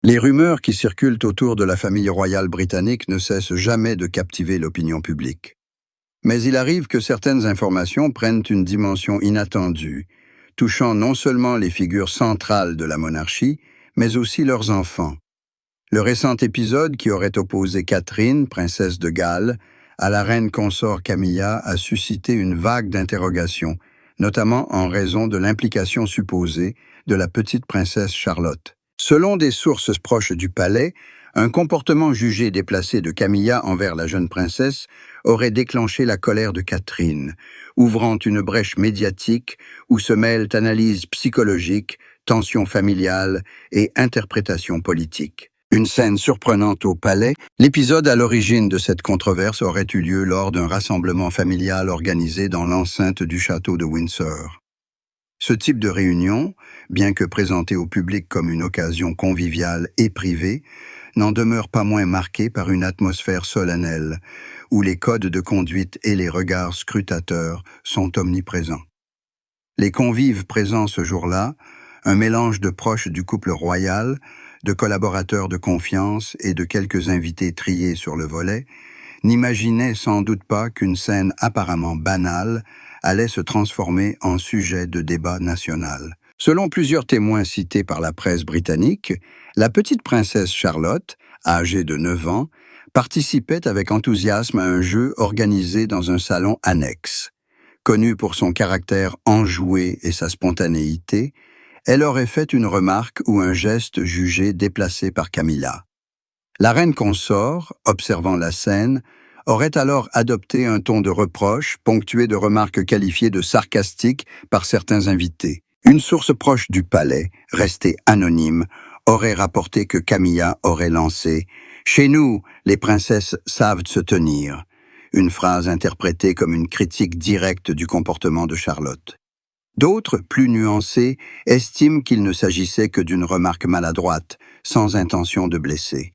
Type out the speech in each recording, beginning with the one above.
Les rumeurs qui circulent autour de la famille royale britannique ne cessent jamais de captiver l'opinion publique. Mais il arrive que certaines informations prennent une dimension inattendue, touchant non seulement les figures centrales de la monarchie, mais aussi leurs enfants. Le récent épisode qui aurait opposé Catherine, princesse de Galles, à la reine consort Camilla a suscité une vague d'interrogations, notamment en raison de l'implication supposée de la petite princesse Charlotte. Selon des sources proches du palais, un comportement jugé déplacé de Camilla envers la jeune princesse aurait déclenché la colère de Catherine, ouvrant une brèche médiatique où se mêlent analyses psychologiques, tensions familiales et interprétations politiques. Une scène surprenante au palais, l'épisode à l'origine de cette controverse aurait eu lieu lors d'un rassemblement familial organisé dans l'enceinte du château de Windsor. Ce type de réunion, bien que présenté au public comme une occasion conviviale et privée, n'en demeure pas moins marqué par une atmosphère solennelle, où les codes de conduite et les regards scrutateurs sont omniprésents. Les convives présents ce jour-là, un mélange de proches du couple royal, de collaborateurs de confiance et de quelques invités triés sur le volet, n'imaginaient sans doute pas qu'une scène apparemment banale allait se transformer en sujet de débat national. Selon plusieurs témoins cités par la presse britannique, la petite princesse Charlotte, âgée de 9 ans, participait avec enthousiasme à un jeu organisé dans un salon annexe. Connue pour son caractère enjoué et sa spontanéité, elle aurait fait une remarque ou un geste jugé déplacé par Camilla. La reine consort, observant la scène, aurait alors adopté un ton de reproche, ponctué de remarques qualifiées de sarcastiques par certains invités. Une source proche du palais, restée anonyme, aurait rapporté que Camilla aurait lancé « Chez nous, les princesses savent se tenir », une phrase interprétée comme une critique directe du comportement de Charlotte. D'autres, plus nuancés, estiment qu'il ne s'agissait que d'une remarque maladroite, sans intention de blesser.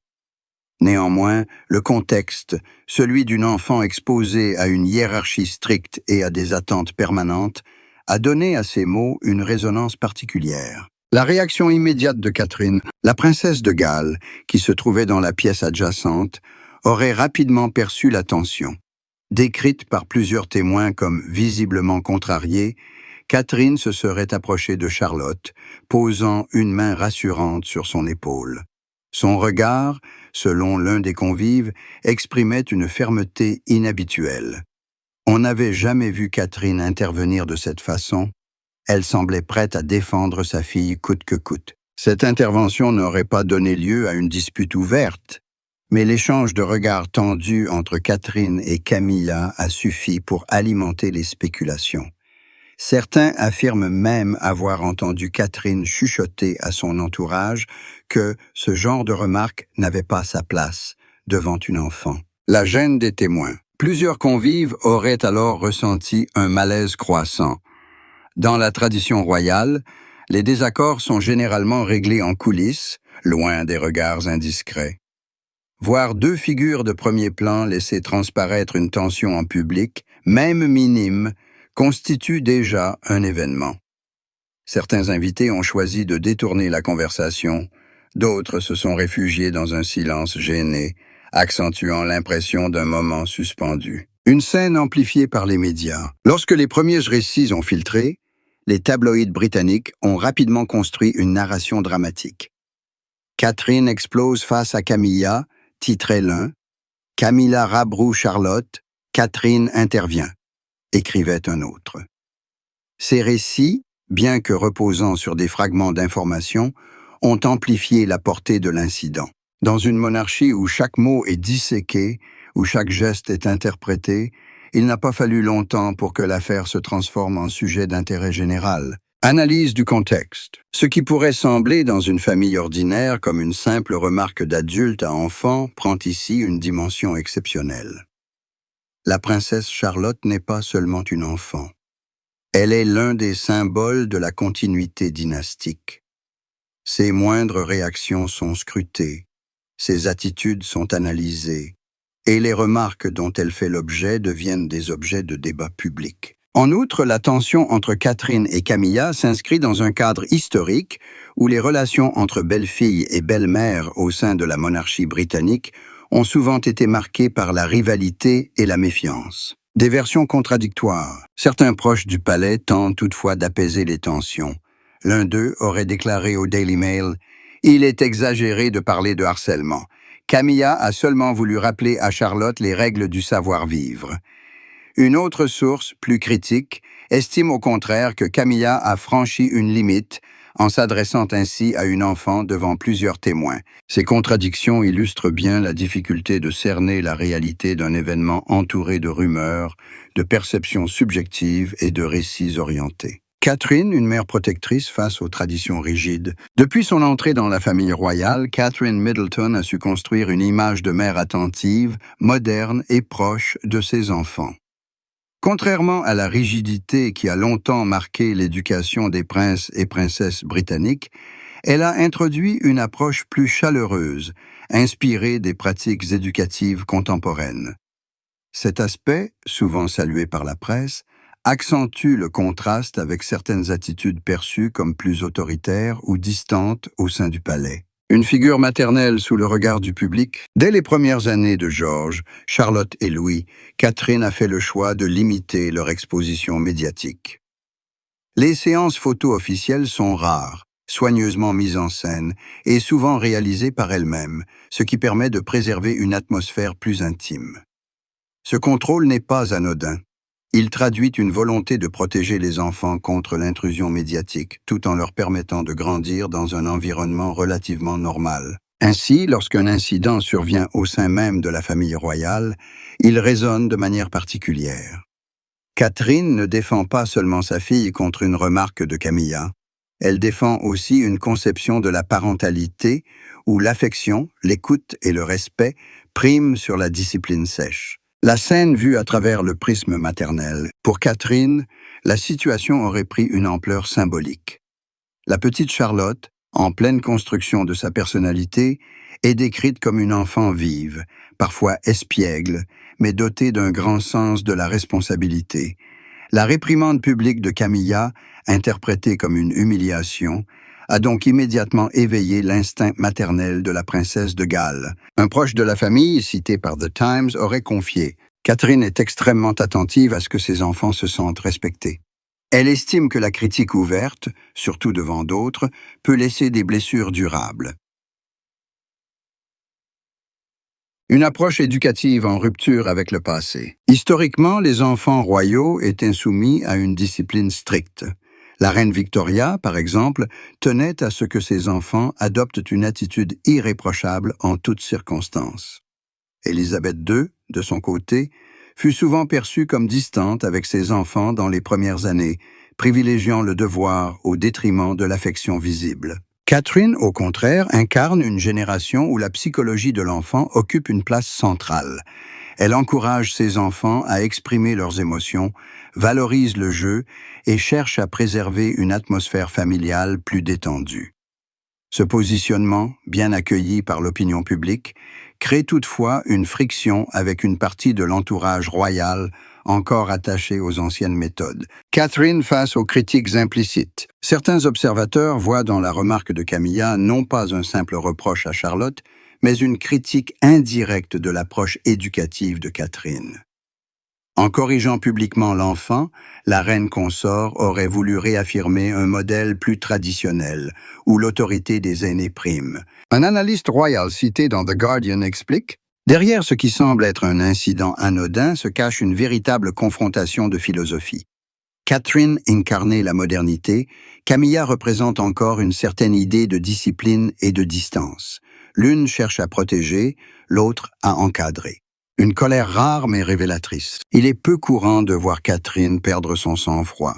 Néanmoins, le contexte, celui d'une enfant exposée à une hiérarchie stricte et à des attentes permanentes, a donné à ces mots une résonance particulière. La réaction immédiate de Catherine, la princesse de Galles, qui se trouvait dans la pièce adjacente, aurait rapidement perçu la tension. Décrite par plusieurs témoins comme visiblement contrariée, Catherine se serait approchée de Charlotte, posant une main rassurante sur son épaule. Son regard, selon l'un des convives, exprimait une fermeté inhabituelle. On n'avait jamais vu Catherine intervenir de cette façon. Elle semblait prête à défendre sa fille coûte que coûte. Cette intervention n'aurait pas donné lieu à une dispute ouverte, mais l'échange de regards tendus entre Catherine et Camilla a suffi pour alimenter les spéculations. Certains affirment même avoir entendu Catherine chuchoter à son entourage que ce genre de remarque n'avait pas sa place devant une enfant. La gêne des témoins. Plusieurs convives auraient alors ressenti un malaise croissant. Dans la tradition royale, les désaccords sont généralement réglés en coulisses, loin des regards indiscrets. Voir deux figures de premier plan laisser transparaître une tension en public, même minime, constitue déjà un événement. Certains invités ont choisi de détourner la conversation, d'autres se sont réfugiés dans un silence gêné, accentuant l'impression d'un moment suspendu. Une scène amplifiée par les médias. Lorsque les premiers récits ont filtré, les tabloïds britanniques ont rapidement construit une narration dramatique. Catherine explose face à Camilla, titrait l'un, Camilla rabroue Charlotte, Catherine intervient, écrivait un autre. Ces récits, bien que reposant sur des fragments d'informations, ont amplifié la portée de l'incident. Dans une monarchie où chaque mot est disséqué, où chaque geste est interprété, il n'a pas fallu longtemps pour que l'affaire se transforme en sujet d'intérêt général. Analyse du contexte. Ce qui pourrait sembler dans une famille ordinaire comme une simple remarque d'adulte à enfant prend ici une dimension exceptionnelle. La princesse Charlotte n'est pas seulement une enfant. Elle est l'un des symboles de la continuité dynastique. Ses moindres réactions sont scrutées, ses attitudes sont analysées, et les remarques dont elle fait l'objet deviennent des objets de débat public. En outre, la tension entre Catherine et Camilla s'inscrit dans un cadre historique où les relations entre belle-fille et belle-mère au sein de la monarchie britannique ont souvent été marquées par la rivalité et la méfiance. Des versions contradictoires. Certains proches du palais tentent toutefois d'apaiser les tensions. L'un d'eux aurait déclaré au Daily Mail « Il est exagéré de parler de harcèlement. Camilla a seulement voulu rappeler à Charlotte les règles du savoir-vivre. » Une autre source, plus critique, estime au contraire que Camilla a franchi une limite en s'adressant ainsi à une enfant devant plusieurs témoins. Ces contradictions illustrent bien la difficulté de cerner la réalité d'un événement entouré de rumeurs, de perceptions subjectives et de récits orientés. Catherine, une mère protectrice face aux traditions rigides. Depuis son entrée dans la famille royale, Catherine Middleton a su construire une image de mère attentive, moderne et proche de ses enfants. Contrairement à la rigidité qui a longtemps marqué l'éducation des princes et princesses britanniques, elle a introduit une approche plus chaleureuse, inspirée des pratiques éducatives contemporaines. Cet aspect, souvent salué par la presse, accentue le contraste avec certaines attitudes perçues comme plus autoritaires ou distantes au sein du palais. Une figure maternelle sous le regard du public. Dès les premières années de George, Charlotte et Louis, Catherine a fait le choix de limiter leur exposition médiatique. Les séances photos officielles sont rares, soigneusement mises en scène et souvent réalisées par elle-même, ce qui permet de préserver une atmosphère plus intime. Ce contrôle n'est pas anodin. Il traduit une volonté de protéger les enfants contre l'intrusion médiatique, tout en leur permettant de grandir dans un environnement relativement normal. Ainsi, lorsqu'un incident survient au sein même de la famille royale, il résonne de manière particulière. Catherine ne défend pas seulement sa fille contre une remarque de Camilla, elle défend aussi une conception de la parentalité où l'affection, l'écoute et le respect priment sur la discipline sèche. La scène vue à travers le prisme maternel. Pour Catherine, la situation aurait pris une ampleur symbolique. La petite Charlotte, en pleine construction de sa personnalité, est décrite comme une enfant vive, parfois espiègle, mais dotée d'un grand sens de la responsabilité. La réprimande publique de Camilla, interprétée comme une humiliation, a donc immédiatement éveillé l'instinct maternel de la princesse de Galles. Un proche de la famille, cité par The Times, aurait confié « Catherine est extrêmement attentive à ce que ses enfants se sentent respectés. Elle estime que la critique ouverte, surtout devant d'autres, peut laisser des blessures durables. » Une approche éducative en rupture avec le passé. Historiquement, les enfants royaux étaient soumis à une discipline stricte. La reine Victoria, par exemple, tenait à ce que ses enfants adoptent une attitude irréprochable en toutes circonstances. Élisabeth II, de son côté, fut souvent perçue comme distante avec ses enfants dans les premières années, privilégiant le devoir au détriment de l'affection visible. Catherine, au contraire, incarne une génération où la psychologie de l'enfant occupe une place centrale. Elle encourage ses enfants à exprimer leurs émotions, valorise le jeu et cherche à préserver une atmosphère familiale plus détendue. Ce positionnement, bien accueilli par l'opinion publique, crée toutefois une friction avec une partie de l'entourage royal encore attachée aux anciennes méthodes. Catherine face aux critiques implicites. Certains observateurs voient dans la remarque de Camilla non pas un simple reproche à Charlotte, mais une critique indirecte de l'approche éducative de Catherine. En corrigeant publiquement l'enfant, la reine consort aurait voulu réaffirmer un modèle plus traditionnel, où l'autorité des aînés prime. Un analyste royal cité dans The Guardian explique « Derrière ce qui semble être un incident anodin se cache une véritable confrontation de philosophie. Catherine incarnait la modernité, Camilla représente encore une certaine idée de discipline et de distance. L'une cherche à protéger, l'autre à encadrer. Une colère rare mais révélatrice. Il est peu courant de voir Catherine perdre son sang-froid.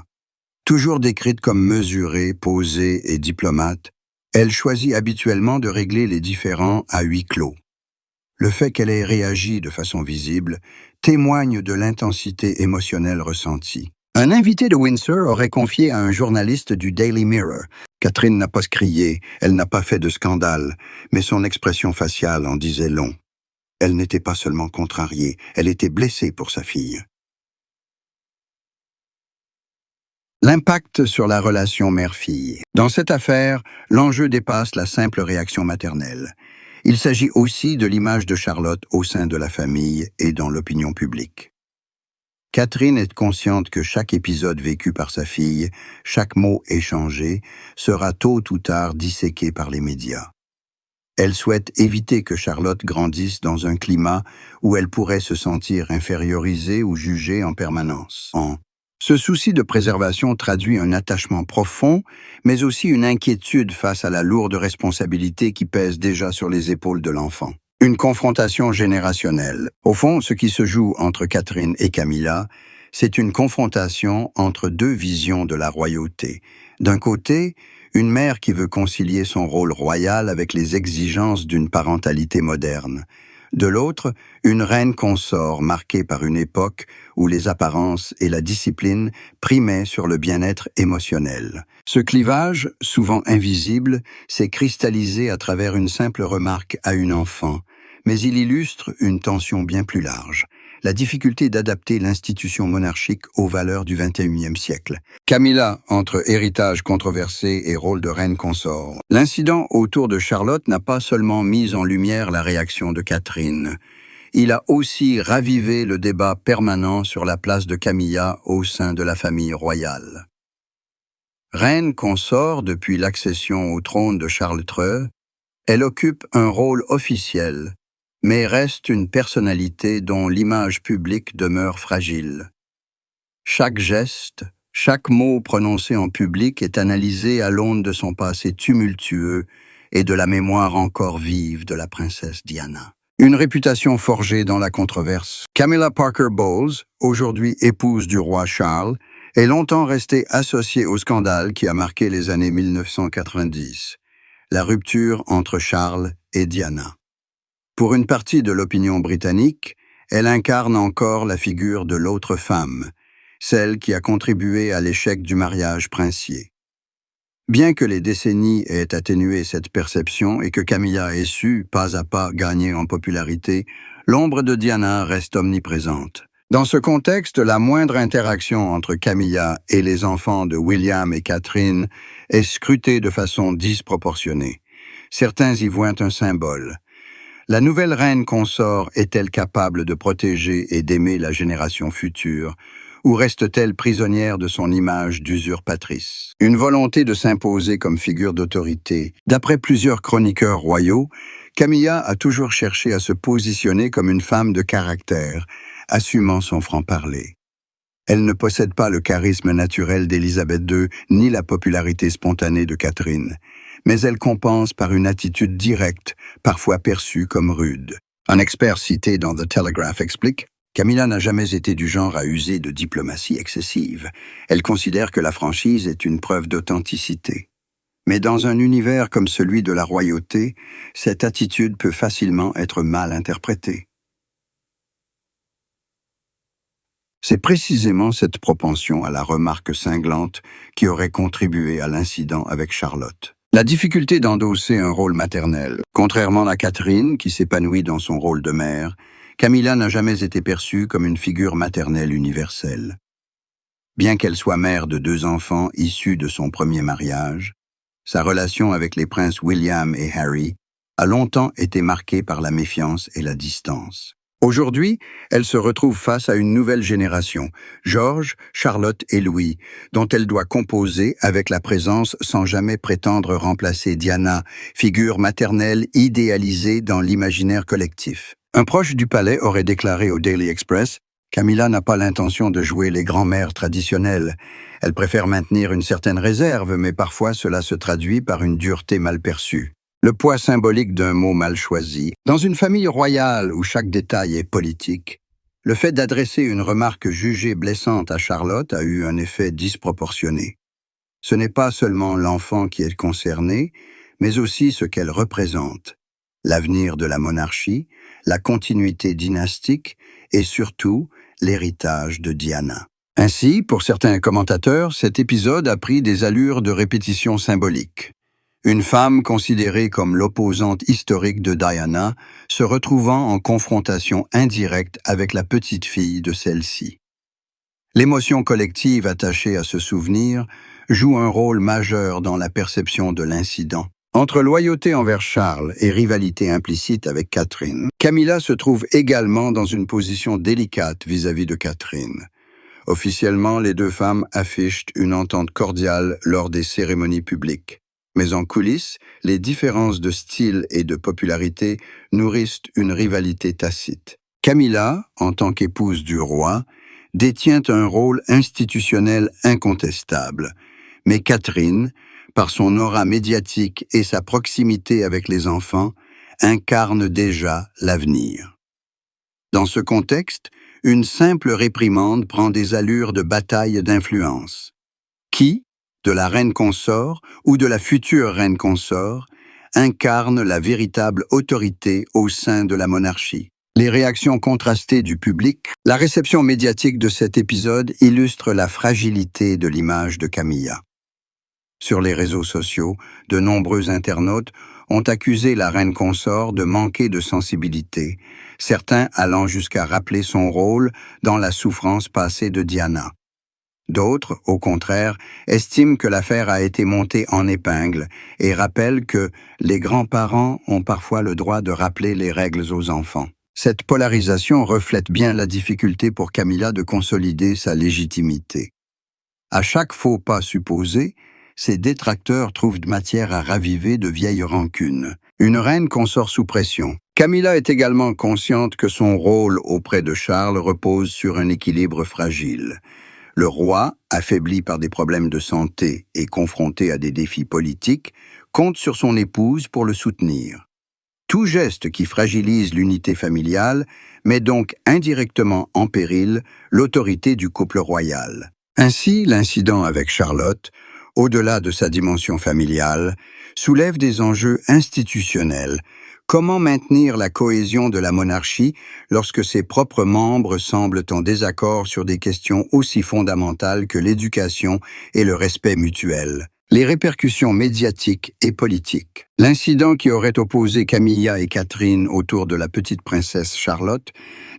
Toujours décrite comme mesurée, posée et diplomate, elle choisit habituellement de régler les différends à huis clos. Le fait qu'elle ait réagi de façon visible témoigne de l'intensité émotionnelle ressentie. Un invité de Windsor aurait confié à un journaliste du Daily Mirror « Catherine n'a pas crié, elle n'a pas fait de scandale, mais son expression faciale en disait long. Elle n'était pas seulement contrariée, elle était blessée pour sa fille. » L'impact sur la relation mère-fille. Dans cette affaire, l'enjeu dépasse la simple réaction maternelle. Il s'agit aussi de l'image de Charlotte au sein de la famille et dans l'opinion publique. Catherine est consciente que chaque épisode vécu par sa fille, chaque mot échangé, sera tôt ou tard disséqué par les médias. Elle souhaite éviter que Charlotte grandisse dans un climat où elle pourrait se sentir infériorisée ou jugée en permanence. Ce souci de préservation traduit un attachement profond, mais aussi une inquiétude face à la lourde responsabilité qui pèse déjà sur les épaules de l'enfant. Une confrontation générationnelle. Au fond, ce qui se joue entre Catherine et Camilla, c'est une confrontation entre deux visions de la royauté. D'un côté, une mère qui veut concilier son rôle royal avec les exigences d'une parentalité moderne. De l'autre, une reine consort marquée par une époque où les apparences et la discipline primaient sur le bien-être émotionnel. Ce clivage, souvent invisible, s'est cristallisé à travers une simple remarque à une enfant, mais il illustre une tension bien plus large, la difficulté d'adapter l'institution monarchique aux valeurs du XXIe siècle. Camilla, entre héritage controversé et rôle de reine consort. L'incident autour de Charlotte n'a pas seulement mis en lumière la réaction de Catherine, il a aussi ravivé le débat permanent sur la place de Camilla au sein de la famille royale. Reine consort depuis l'accession au trône de Charles III, elle occupe un rôle officiel, mais reste une personnalité dont l'image publique demeure fragile. Chaque geste, chaque mot prononcé en public est analysé à l'aune de son passé tumultueux et de la mémoire encore vive de la princesse Diana. Une réputation forgée dans la controverse. Camilla Parker Bowles, aujourd'hui épouse du roi Charles, est longtemps restée associée au scandale qui a marqué les années 1990, la rupture entre Charles et Diana. Pour une partie de l'opinion britannique, elle incarne encore la figure de l'autre femme, celle qui a contribué à l'échec du mariage princier. Bien que les décennies aient atténué cette perception et que Camilla ait su, pas à pas, gagner en popularité, l'ombre de Diana reste omniprésente. Dans ce contexte, la moindre interaction entre Camilla et les enfants de William et Catherine est scrutée de façon disproportionnée. Certains y voient un symbole. La nouvelle reine consort est-elle capable de protéger et d'aimer la génération future, ou reste-t-elle prisonnière de son image d'usurpatrice? Une volonté de s'imposer comme figure d'autorité. D'après plusieurs chroniqueurs royaux, Camilla a toujours cherché à se positionner comme une femme de caractère, assumant son franc-parler. Elle ne possède pas le charisme naturel d'Élisabeth II, ni la popularité spontanée de Catherine, mais elle compense par une attitude directe, parfois perçue comme rude. Un expert cité dans The Telegraph explique: Camilla n'a jamais été du genre à user de diplomatie excessive. Elle considère que la franchise est une preuve d'authenticité. Mais dans un univers comme celui de la royauté, cette attitude peut facilement être mal interprétée. C'est précisément cette propension à la remarque cinglante qui aurait contribué à l'incident avec Charlotte. La difficulté d'endosser un rôle maternel. Contrairement à Catherine, qui s'épanouit dans son rôle de mère, Camilla n'a jamais été perçue comme une figure maternelle universelle. Bien qu'elle soit mère de 2 enfants issus de son premier mariage, sa relation avec les princes William et Harry a longtemps été marquée par la méfiance et la distance. Aujourd'hui, elle se retrouve face à une nouvelle génération, George, Charlotte et Louis, dont elle doit composer avec la présence sans jamais prétendre remplacer Diana, figure maternelle idéalisée dans l'imaginaire collectif. Un proche du palais aurait déclaré au Daily Express: Camilla n'a pas l'intention de jouer les grands-mères traditionnelles. Elle préfère maintenir une certaine réserve, mais parfois cela se traduit par une dureté mal perçue. Le poids symbolique d'un mot mal choisi. Dans une famille royale où chaque détail est politique, le fait d'adresser une remarque jugée blessante à Charlotte a eu un effet disproportionné. Ce n'est pas seulement l'enfant qui est concerné, mais aussi ce qu'elle représente. L'avenir de la monarchie, la continuité dynastique et surtout l'héritage de Diana. Ainsi, pour certains commentateurs, cet épisode a pris des allures de répétition symbolique. Une femme considérée comme l'opposante historique de Diana, se retrouvant en confrontation indirecte avec la petite-fille de celle-ci. L'émotion collective attachée à ce souvenir joue un rôle majeur dans la perception de l'incident. Entre loyauté envers Charles et rivalité implicite avec Catherine, Camilla se trouve également dans une position délicate vis-à-vis de Catherine. Officiellement, les deux femmes affichent une entente cordiale lors des cérémonies publiques. Mais en coulisses, les différences de style et de popularité nourrissent une rivalité tacite. Camilla, en tant qu'épouse du roi, détient un rôle institutionnel incontestable. Mais Catherine, par son aura médiatique et sa proximité avec les enfants, incarne déjà l'avenir. Dans ce contexte, une simple réprimande prend des allures de bataille d'influence. Qui, de la reine consort ou de la future reine consort, incarne la véritable autorité au sein de la monarchie? Les réactions contrastées du public, la réception médiatique de cet épisode illustre la fragilité de l'image de Camilla. Sur les réseaux sociaux, de nombreux internautes ont accusé la reine consort de manquer de sensibilité, certains allant jusqu'à rappeler son rôle dans la souffrance passée de Diana. D'autres, au contraire, estiment que l'affaire a été montée en épingle et rappellent que les grands-parents ont parfois le droit de rappeler les règles aux enfants. Cette polarisation reflète bien la difficulté pour Camilla de consolider sa légitimité. À chaque faux pas supposé, ses détracteurs trouvent matière à raviver de vieilles rancunes. Une reine consort sous pression. Camilla est également consciente que son rôle auprès de Charles repose sur un équilibre fragile. Le roi, affaibli par des problèmes de santé et confronté à des défis politiques, compte sur son épouse pour le soutenir. Tout geste qui fragilise l'unité familiale met donc indirectement en péril l'autorité du couple royal. Ainsi, l'incident avec Charlotte, au-delà de sa dimension familiale, soulève des enjeux institutionnels. Comment maintenir la cohésion de la monarchie lorsque ses propres membres semblent en désaccord sur des questions aussi fondamentales que l'éducation et le respect mutuel? Les répercussions médiatiques et politiques. L'incident qui aurait opposé Camilla et Catherine autour de la petite princesse Charlotte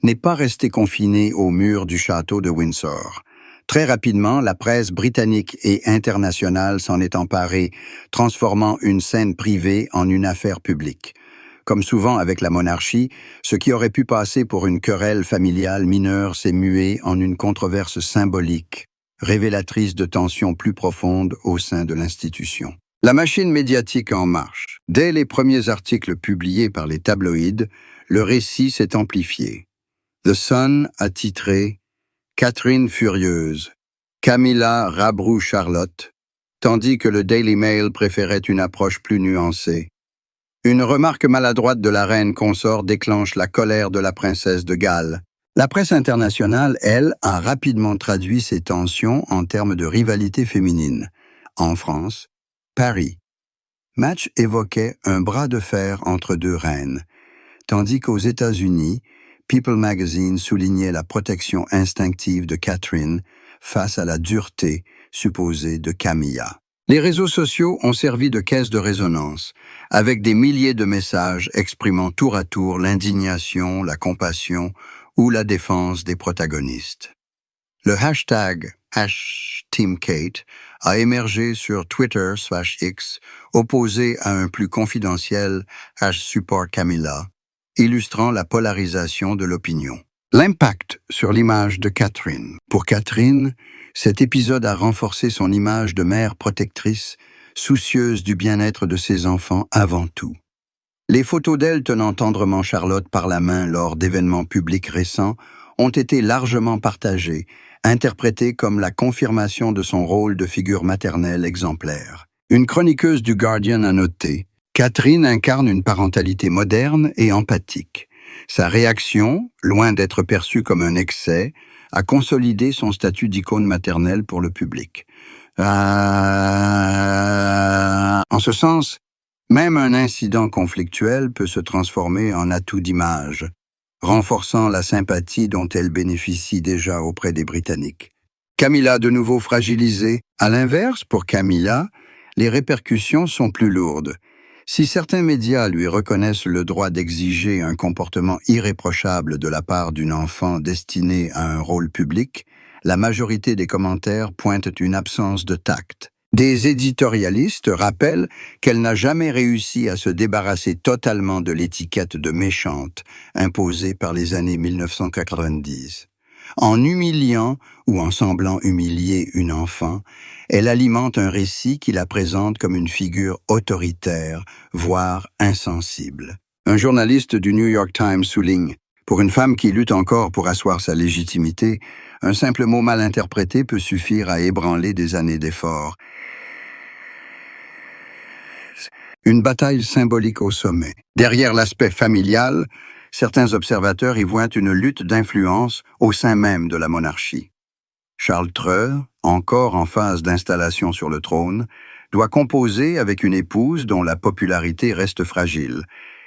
n'est pas resté confiné aux murs du château de Windsor. Très rapidement, la presse britannique et internationale s'en est emparée, transformant une scène privée en une affaire publique. Comme souvent avec la monarchie, ce qui aurait pu passer pour une querelle familiale mineure s'est mué en une controverse symbolique, révélatrice de tensions plus profondes au sein de l'institution. La machine médiatique en marche. Dès les premiers articles publiés par les tabloïds, le récit s'est amplifié. The Sun a titré « Catherine furieuse, Camilla rabroue Charlotte », tandis que le Daily Mail préférait une approche plus nuancée. Une remarque maladroite de la reine consort déclenche la colère de la princesse de Galles. La presse internationale, elle, a rapidement traduit ces tensions en termes de rivalité féminine. En France, Paris. Match évoquait un bras de fer entre deux reines, tandis qu'aux États-Unis, People Magazine soulignait la protection instinctive de Catherine face à la dureté supposée de Camilla. Les réseaux sociaux ont servi de caisse de résonance, avec des milliers de messages exprimant tour à tour l'indignation, la compassion ou la défense des protagonistes. Le hashtag #TeamKate a émergé sur Twitter/X, opposé à un plus confidentiel #SupportCamilla, illustrant la polarisation de l'opinion. L'impact sur l'image de Catherine. Pour Catherine, cet épisode a renforcé son image de mère protectrice, soucieuse du bien-être de ses enfants avant tout. Les photos d'elle tenant tendrement Charlotte par la main lors d'événements publics récents ont été largement partagées, interprétées comme la confirmation de son rôle de figure maternelle exemplaire. Une chroniqueuse du Guardian a noté « Catherine incarne une parentalité moderne et empathique. Sa réaction, loin d'être perçue comme un excès, a consolidé son statut d'icône maternelle pour le public. » En ce sens, même un incident conflictuel peut se transformer en atout d'image, renforçant la sympathie dont elle bénéficie déjà auprès des Britanniques. Camilla de nouveau fragilisée. À l'inverse, pour Camilla, les répercussions sont plus lourdes. Si certains médias lui reconnaissent le droit d'exiger un comportement irréprochable de la part d'une enfant destinée à un rôle public, la majorité des commentaires pointent une absence de tact. Des éditorialistes rappellent qu'elle n'a jamais réussi à se débarrasser totalement de l'étiquette de méchante imposée par les années 1990. En humiliant ou en semblant humilier une enfant, elle alimente un récit qui la présente comme une figure autoritaire, voire insensible. Un journaliste du New York Times souligne: pour une femme qui lutte encore pour asseoir sa légitimité, un simple mot mal interprété peut suffire à ébranler des années d'efforts. Une bataille symbolique au sommet. Derrière l'aspect familial, certains observateurs y voient une lutte d'influence au sein même de la monarchie. Charles III, encore en phase d'installation sur le trône, doit composer avec une épouse dont la popularité reste fragile,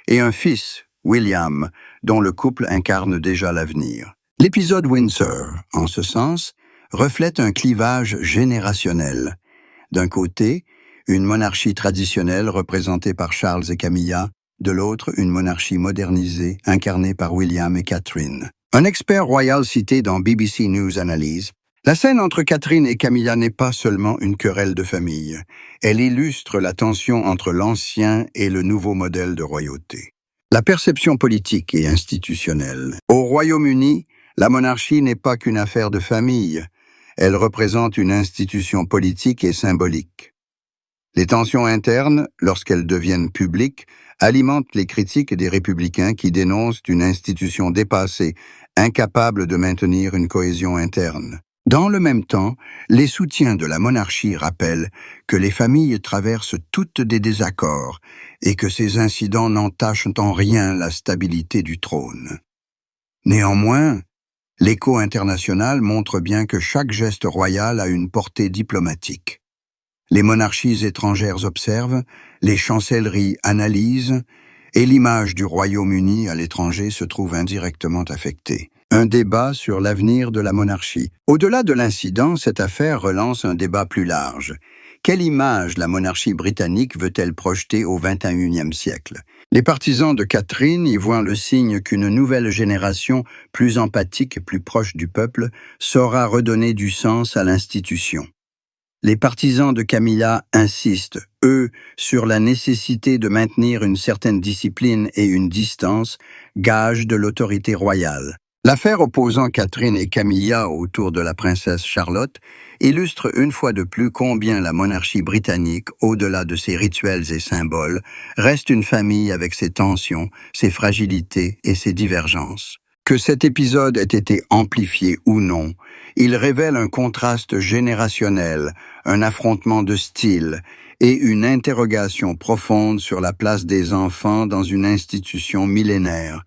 et un fils, William, dont le couple incarne déjà l'avenir. L'épisode Windsor, en ce sens, reflète un clivage générationnel. D'un côté, une monarchie traditionnelle représentée par Charles et Camilla, de l'autre, une monarchie modernisée incarnée par William et Catherine. Un expert royal cité dans BBC News Analyse: la scène entre Catherine et Camilla n'est pas seulement une querelle de famille. Elle illustre la tension entre l'ancien et le nouveau modèle de royauté. La perception politique et institutionnelle. Au Royaume-Uni, la monarchie n'est pas qu'une affaire de famille. Elle représente une institution politique et symbolique. Les tensions internes, lorsqu'elles deviennent publiques, alimentent les critiques des républicains qui dénoncent une institution dépassée, incapable de maintenir une cohésion interne. Dans le même temps, les soutiens de la monarchie rappellent que les familles traversent toutes des désaccords et que ces incidents n'entachent en rien la stabilité du trône. Néanmoins, l'écho international montre bien que chaque geste royal a une portée diplomatique. Les monarchies étrangères observent, les chancelleries analysent, et l'image du Royaume-Uni à l'étranger se trouve indirectement affectée. Un débat sur l'avenir de la monarchie. Au-delà de l'incident, cette affaire relance un débat plus large. Quelle image la monarchie britannique veut-elle projeter au XXIe siècle? Les partisans de Catherine y voient le signe qu'une nouvelle génération, plus empathique et plus proche du peuple, saura redonner du sens à l'institution. Les partisans de Camilla insistent, eux, sur la nécessité de maintenir une certaine discipline et une distance, gage de l'autorité royale. L'affaire opposant Catherine et Camilla autour de la princesse Charlotte illustre une fois de plus combien la monarchie britannique, au-delà de ses rituels et symboles, reste une famille avec ses tensions, ses fragilités et ses divergences. Que cet épisode ait été amplifié ou non, il révèle un contraste générationnel, un affrontement de styles et une interrogation profonde sur la place des enfants dans une institution millénaire.